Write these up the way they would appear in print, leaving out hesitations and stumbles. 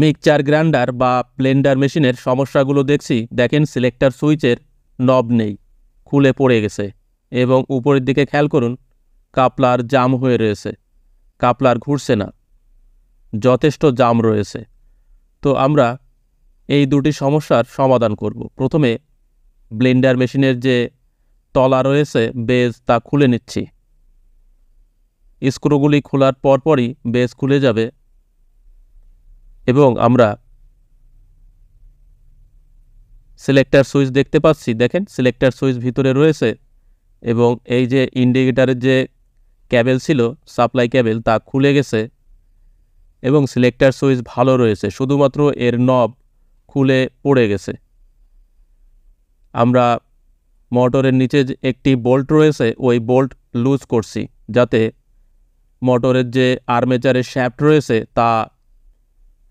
Mixture grinder বা Blender মেশিনের সমস্যাগুলো দেখছি। দেখেন সিলেক্টর সুইচের নব নেই, খুলে পড়ে গেছে এবং উপরের দিকে খেয়াল করুন কাপলার জাম হয়ে রয়েছে, কাপলার ঘুরছে না, যথেষ্ট জাম রয়েছে। তো আমরা এই দুটি সমস্যার সমাধান করব। প্রথমে ব্লেন্ডার মেশিনের যে তলা রয়েছে বেজ তা খুলে নিচ্ছি। স্ক্রুগুলি খোলার পরপরই বেজ খুলে যাবে এবং আমরা সিলেক্টর সুইচ দেখতে পাচ্ছি। দেখেন সিলেক্টর সুইচ ভিতরে রয়েছে এবং এই যে ইন্ডিকেটারের যে ক্যাবেল ছিল, সাপ্লাই ক্যাবেল, তা খুলে গেছে এবং সিলেক্টর সুইচ ভালো রয়েছে, শুধুমাত্র এর নব খুলে পড়ে গেছে। আমরা মোটরের নিচে যে একটি বোল্ট রয়েছে ওই বোল্ট লুজ করছি যাতে মোটরের যে আর্মেচারের শ্যাফট রয়েছে তা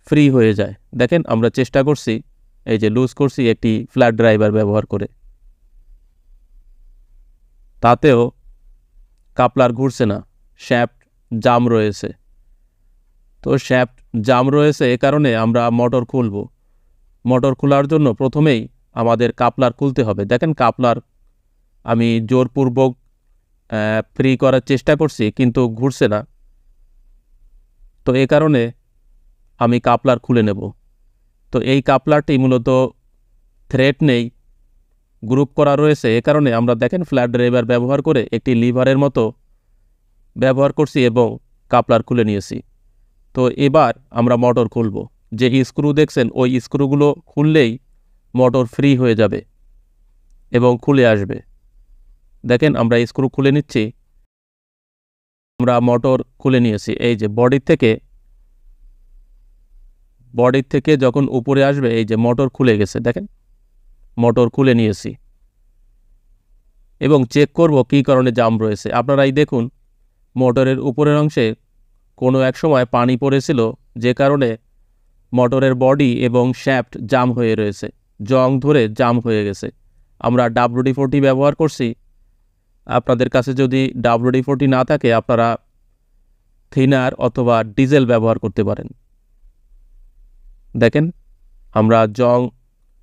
ফ্রি হয়ে যায়। দেখেন আমরা চেষ্টা করছি, এই যে লুজ করছি একটি ফ্ল্যাট ড্রাইভার ব্যবহার করে, তাতেও কাপলার ঘুরছে না, শ্যাফট জাম রয়েছে। তো শ্যাফট জাম রয়েছে এ কারণে আমরা মোটর খুলব। মোটর খোলার জন্য প্রথমেই আমাদের কাপলার খুলতে হবে। দেখেন কাপলার আমি জোরপূর্বক ফ্রি করার চেষ্টা করছি কিন্তু ঘুরছে না, তো এ কারণে আমি কাপলার খুলে নেব। তো এই কাপলারটি মূলত থ্রেড নেই, গ্রুপ করা রয়েছে, এ কারণে আমরা দেখেন ফ্ল্যাট ড্রাইভার ব্যবহার করে একটি লিভারের মতো ব্যবহার করছি এবং কাপলার খুলে নিয়েছি। তো এবার আমরা মোটর খুলব। যে স্ক্রু দেখছেন ওই স্ক্রুগুলো খুললেই মোটর ফ্রি হয়ে যাবে এবং খুলে আসবে। দেখেন আমরা স্ক্রু খুলে নিচ্ছি, আমরা মোটর খুলে নিয়েছি। এই যে বডির থেকে যখন উপরে আসবে এই যে মোটর খুলে গেছে, দেখেন মোটর খুলে নিয়েছি এবং চেক করব কী কারণে জাম রয়েছে। আপনারাই দেখুন মোটরের উপরের অংশে কোনো এক সময় পানি পড়েছিল যে কারণে মোটরের বডি এবং শ্যাফট জাম হয়ে রয়েছে, জং ধরে জাম হয়ে গেছে। আমরা WD-40 ব্যবহার করছি। আপনাদের কাছে যদি WD-40 না থাকে আপনারা থিনার অথবা ডিজেল ব্যবহার করতে পারেন। দেখেন আমরা জং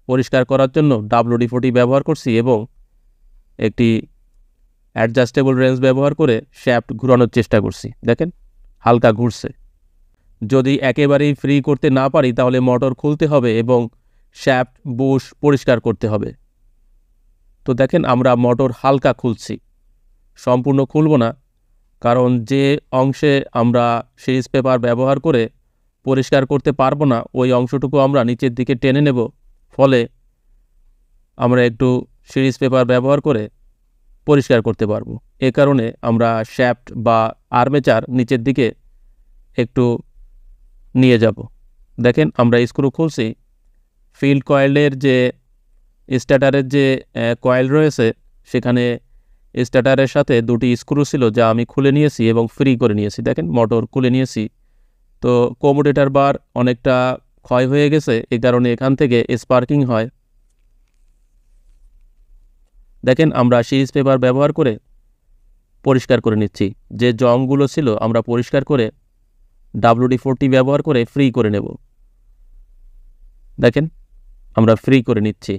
পরিষ্কার করার জন্য WD-40 ব্যবহার করছি এবং একটি অ্যাডজাস্টেবল রেঞ্জ ব্যবহার করে শ্যাফট ঘুরানোর চেষ্টা করছি। দেখেন হালকা ঘুরছে। যদি একেবারেই ফ্রি করতে না পারি তাহলে মোটর খুলতে হবে এবং শ্যাফট বুশ পরিষ্কার করতে হবে। তো দেখেন আমরা মোটর হালকা খুলছি, সম্পূর্ণ খুলব না, কারণ যে অংশে আমরা সিরিজ পেপার ব্যবহার করে পরিষ্কার করতে পারবো না ওই অংশটুকু আমরা নিচের দিকে টেনে নেব, ফলে আমরা একটু সিরিজ পেপার ব্যবহার করে পরিষ্কার করতে পারবো। এ কারণে আমরা শ্যাফট বা আর্মেচার নিচের দিকে একটু নিয়ে যাব। দেখেন আমরা স্ক্রু খুলছি। ফিল্ড কয়েলের যে স্টার্টারের যে কয়েল রয়েছে সেখানে স্টার্টারের সাথে দুটি স্ক্রু ছিল যা আমি খুলে নিয়েছি এবং ফ্রি করে নিয়েছি। দেখেন মোটর খুলে নিয়েছি। তো কম্যুটেটর বার অনেকটা ক্ষয় হয়ে গেছে, এ কারণে এখান থেকে স্পার্কিং হয়। দেখেন আমরা সিরিজ পেপার ব্যবহার করে পরিষ্কার করে নিচ্ছি। যে জংগুলো ছিল আমরা পরিষ্কার করে WD-40 ব্যবহার করে ফ্রি করে নেব। দেখেন আমরা ফ্রি করে নিচ্ছি।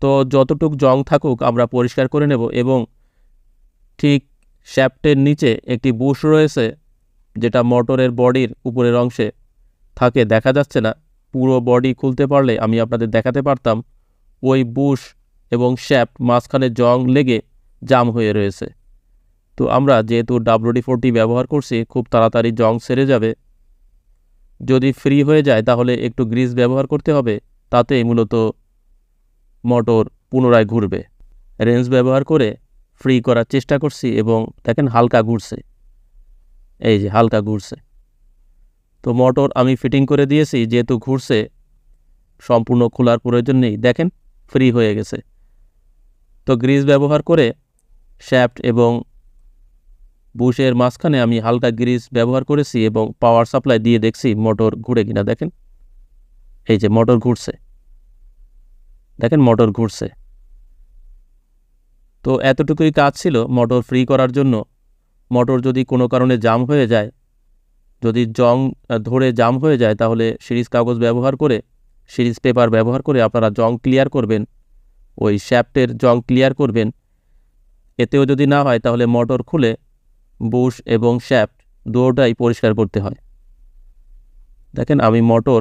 তো যতটুক জং থাকুক আমরা পরিষ্কার করে নেব এবং ঠিক শ্যাফটের নিচে একটি বুশ রয়েছে যেটা মোটরের বডির উপরের অংশে থাকে, দেখা যাচ্ছে না। পুরো বডি খুলতে পারলে আমি আপনাদের দেখাতে পারতাম। ওই বুশ এবং শ্যাফট মাঝখানে জং লেগে জাম হয়ে রয়েছে। তো আমরা যেহেতু WD-40 ব্যবহার করছি খুব তাড়াতাড়ি জং সেরে যাবে। যদি ফ্রি হয়ে যায় তাহলে একটু গ্রিজ ব্যবহার করতে হবে, তাতেই মূলত মোটর পুনরায় ঘুরবে। রেঞ্জ ব্যবহার করে ফ্রি করার চেষ্টা করছি এবং দেখেন হালকা ঘুরছে, এই যে হালকা ঘুরছে। তো মোটর আমি ফিটিং করে দিয়েছি, যেহেতু ঘুরছে সম্পূর্ণ খোলার প্রয়োজন নেই। দেখেন ফ্রি হয়ে গেছে। তো গ্রিজ ব্যবহার করে শ্যাফট এবং বুশের মাঝখানে আমি হালকা গ্রিজ ব্যবহার করেছি এবং পাওয়ার সাপ্লাই দিয়ে দেখছি মোটর ঘুরে কিনা। দেখেন এই যে মোটর ঘুরছে, দেখেন মোটর ঘুরছে। তো এতটুকুই কাজ ছিল মোটর ফ্রি করার জন্য। মোটর যদি কোনো কারণে জাম হয়ে যায় যদি জং ধরে জাম হয়ে যায় তাহলে সিরিজ কাগজ ব্যবহার করে, সিরিজ পেপার ব্যবহার করে আপনারা জং ক্লিয়ার করবেন, ওই শ্যাফটের জং ক্লিয়ার করবেন। এতেও যদি না হয় তাহলে মোটর খুলে বুশ এবং শ্যাফট দুটোটাই পরিষ্কার করতে হয়। দেখেন আমি মোটর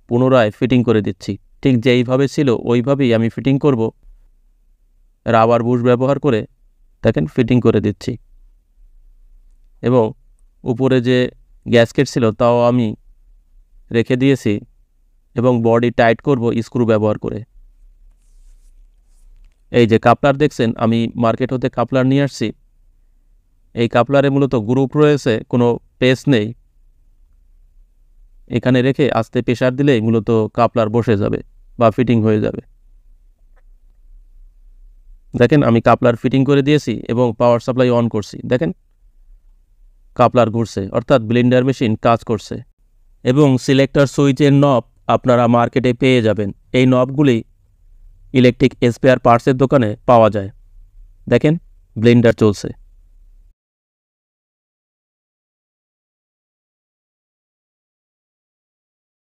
পুনরায় ফিটিং করে দিচ্ছি, ঠিক যেইভাবে ছিল ওইভাবেই আমি ফিটিং করব। রাবার বুশ ব্যবহার করে দেখেন ফিটিং করে দিচ্ছি, এবং উপরে যে গ্যাসকেট ছিল তাও আমি রেখে দিয়েছি এবং বডি টাইট করব স্ক্রু ব্যবহার করে। এই যে কাপলার দেখছেন, আমি মার্কেট হতে কাপলার নিয়ে আসছি। এই কাপলারে মূলত গ্রুপ রয়েছে, কোনো পেস নেই। এখানে রেখে আস্তে প্রেসার দিলেই মূলত কাপলার বসে যাবে বা ফিটিং হয়ে যাবে। দেখেন আমি কাপলার ফিটিং করে দিয়েছি এবং পাওয়ার সাপ্লাই অন করছি। দেখেন কাপলার ঘুরছে, অর্থাৎ ব্লেন্ডার মেশিন কাজ করছে। এবং সিলেক্টর সুইচের নব আপনারা মার্কেটে পেয়ে যাবেন। এই নবগুলি ইলেকট্রিক স্পেয়ার পার্টসের দোকানে পাওয়া যায়। দেখেন ব্লেন্ডার চলছে।